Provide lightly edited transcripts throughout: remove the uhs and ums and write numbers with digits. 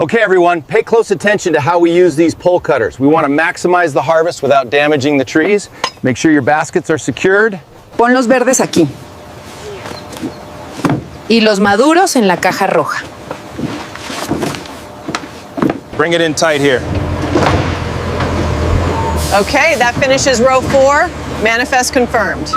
Okay everyone, pay close attention to how we use these pole cutters. We want to maximize the harvest without damaging the trees. Make sure your baskets are secured. Pon los verdes aquí. Y los maduros en la caja roja. Bring it in tight here. Okay, that finishes row 4. Manifest confirmed.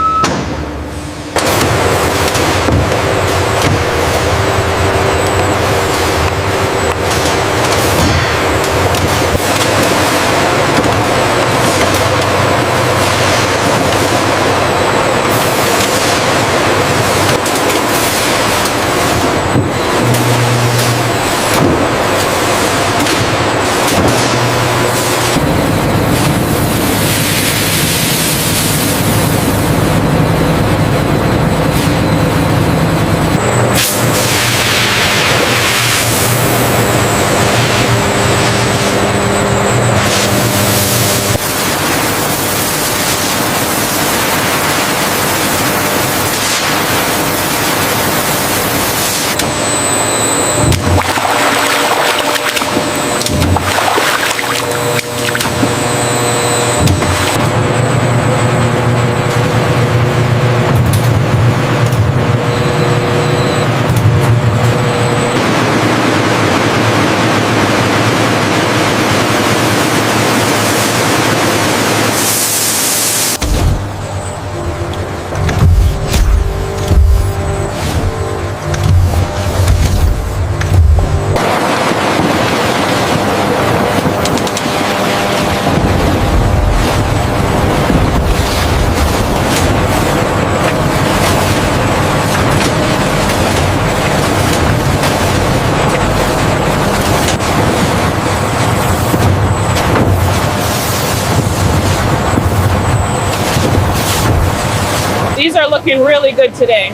These are looking really good today.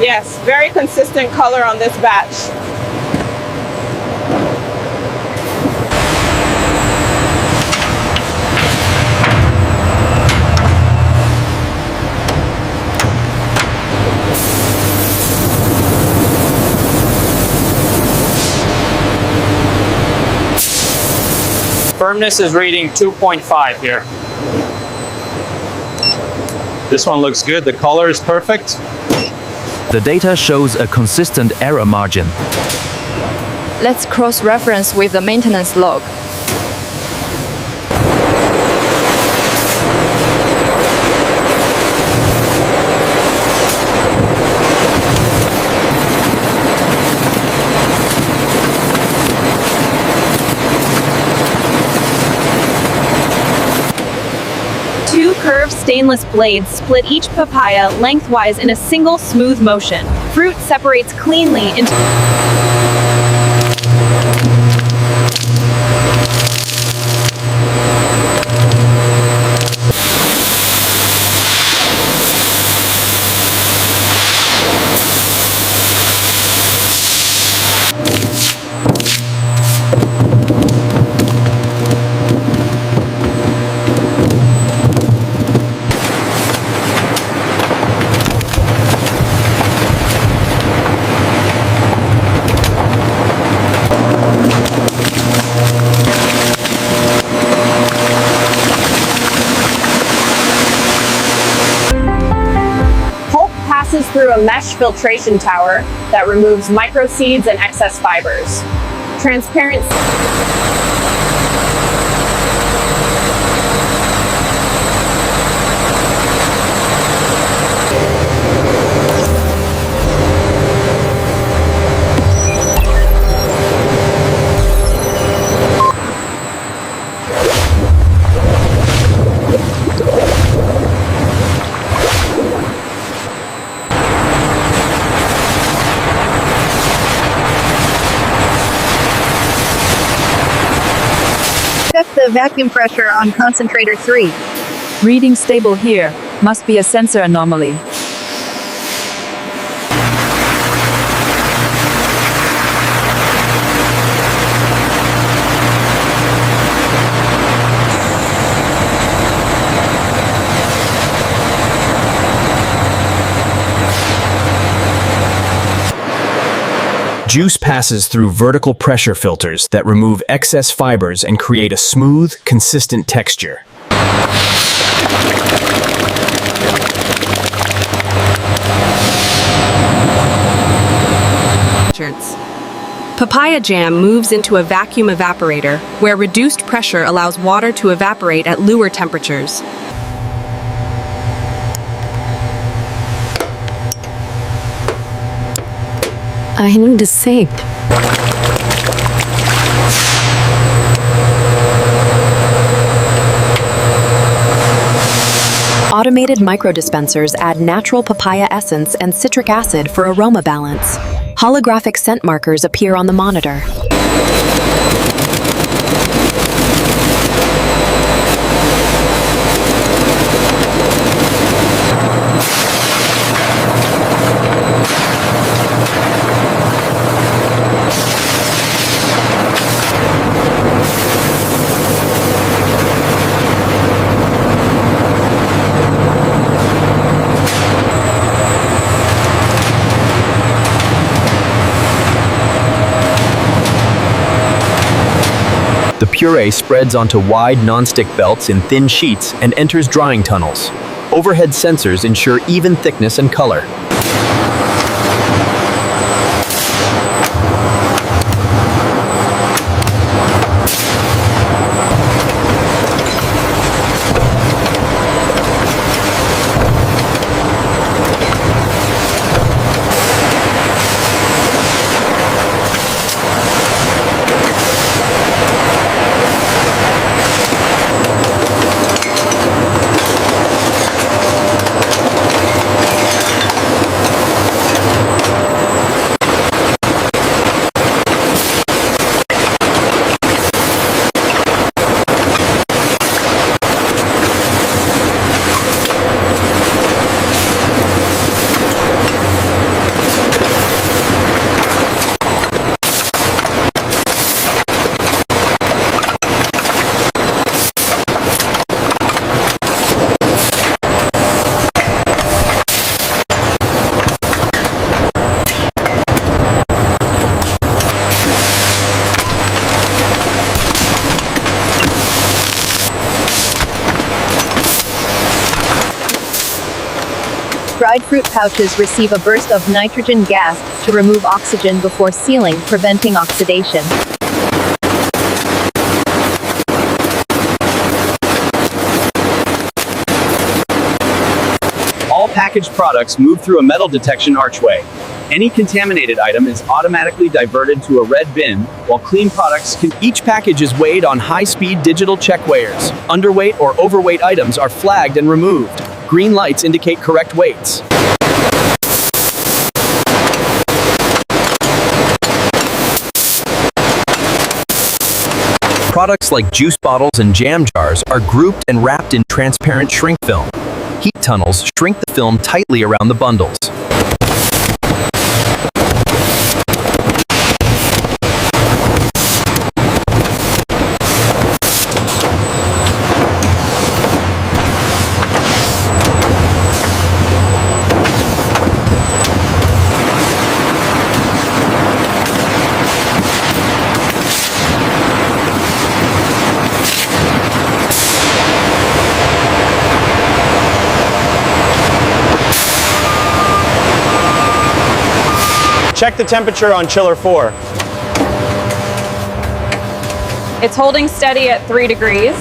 Yes, very consistent color on this batch. Firmness is reading 2.5 here. This one looks good. The color is perfect. The data shows a consistent error margin. Let's cross-reference with the maintenance log. Two curved stainless blades split each papaya lengthwise in a single smooth motion. Fruit separates cleanly into... through a mesh filtration tower that removes microseeds and excess fibers. Transparent Check the vacuum pressure on concentrator 3. Reading stable here. Must be a sensor anomaly. Juice passes through vertical pressure filters that remove excess fibers and create a smooth, consistent texture. Papaya jam moves into a vacuum evaporator, where reduced pressure allows water to evaporate at lower temperatures. I need a sink. Automated microdispensers add natural papaya essence and citric acid for aroma balance. Holographic scent markers appear on the monitor. The puree spreads onto wide non-stick belts in thin sheets and enters drying tunnels. Overhead sensors ensure even thickness and color. Dried fruit pouches receive a burst of nitrogen gas to remove oxygen before sealing, preventing oxidation. All packaged products move through a metal detection archway. Any contaminated item is automatically diverted to a red bin, while clean products can... Each package is weighed on high-speed digital check weighers. Underweight or overweight items are flagged and removed. Green lights indicate correct weights. Products like juice bottles and jam jars are grouped and wrapped in transparent shrink film. Heat tunnels shrink the film tightly around the bundles. Check the temperature on chiller 4. It's holding steady at 3 degrees.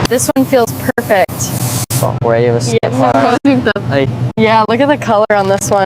This one feels perfect. Oh, where you Yeah, look at the color on this one.